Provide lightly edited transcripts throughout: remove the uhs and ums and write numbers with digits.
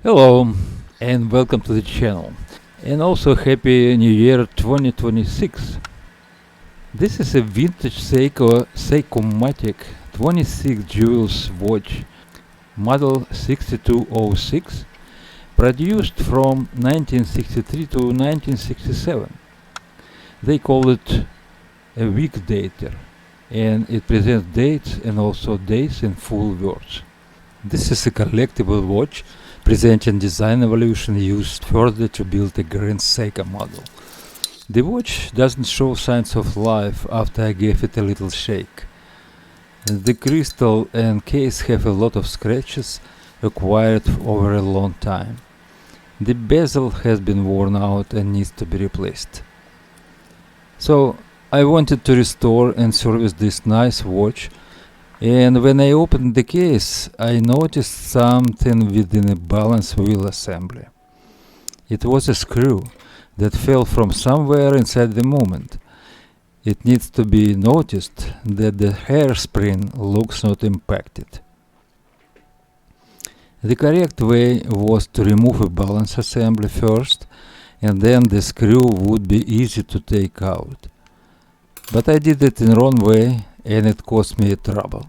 Hello and welcome to the channel, and also Happy New Year 2026. This is a vintage Seiko Seikomatic 26 jewels watch, model 6206, produced from 1963 to 1967. They call it a week dater, and it presents dates and also days in full words. This is a collectible watch presenting design evolution used further to build a grand Seiko model. The watch doesn't show signs of life after I gave it a little shake. The crystal and case have a lot of scratches acquired over a long time. The bezel has been worn out and needs to be replaced. So I wanted to restore and service this nice watch, and when I opened the case, I noticed something within a balance wheel assembly. It was a screw that fell from somewhere inside the movement. It needs to be noticed that the hairspring looks not impacted. The correct way was to remove a balance assembly first, and then the screw would be easy to take out. But I did it in the wrong way, and it cost me trouble.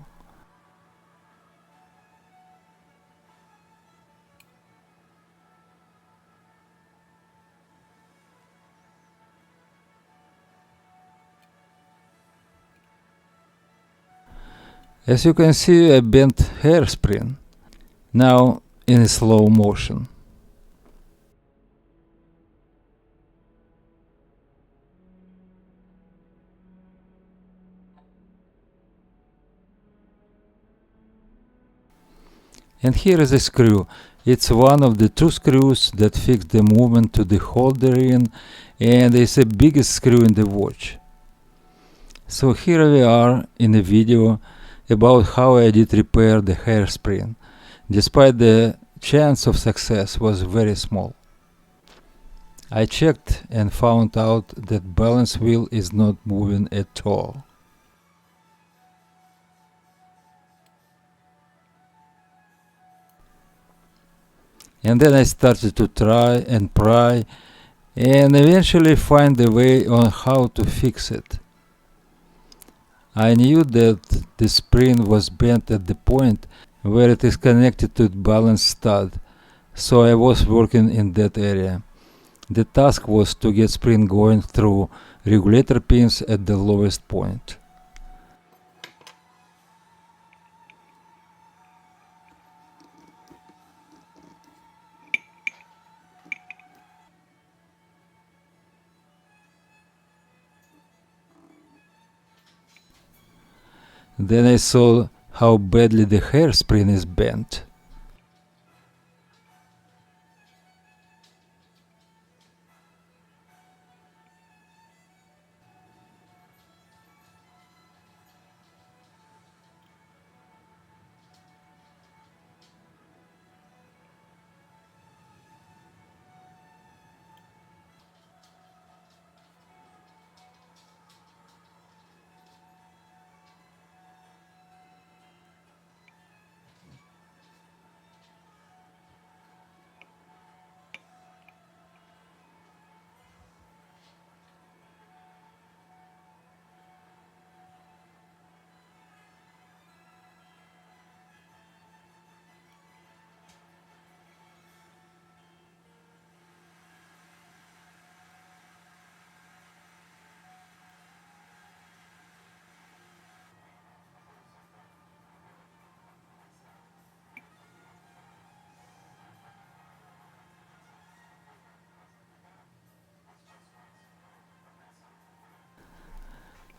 As you can see, I bent hairspring, now in slow motion. And here is a screw. It's one of the two screws that fix the movement to the holder in, and it's the biggest screw in the watch. So here we are in a video about how I did repair the hairspring, despite the chance of success was very small. I checked and found out that balance wheel is not moving at all. And then I started to try and pry and eventually find a way on how to fix it. I knew that the spring was bent at the point where it is connected to the balance stud, so I was working in that area. The task was to get spring going through regulator pins at the lowest point. Then I saw how badly the hairspring is bent.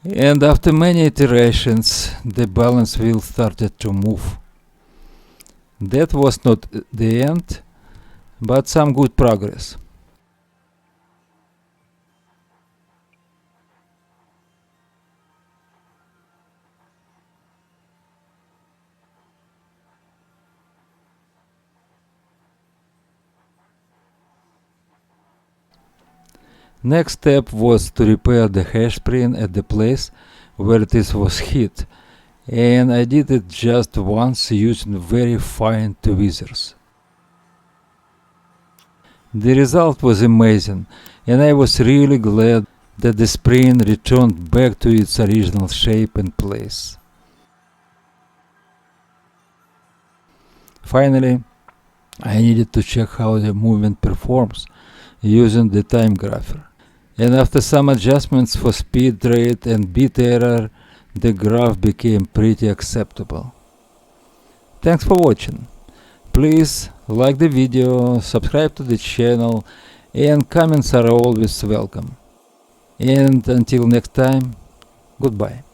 And after many iterations, the balance wheel started to move. That was not the end, but some good progress. Next step was to repair the hairspring at the place where it was hit, and I did it just once using very fine tweezers. The result was amazing, and I was really glad that the spring returned back to its original shape and place. Finally, I needed to check how the movement performs using the time grapher. And after some adjustments for speed rate and bit error, the graph became pretty acceptable. Thanks for watching. Please like the video, subscribe to the channel, and comments are always welcome. And until next time, goodbye.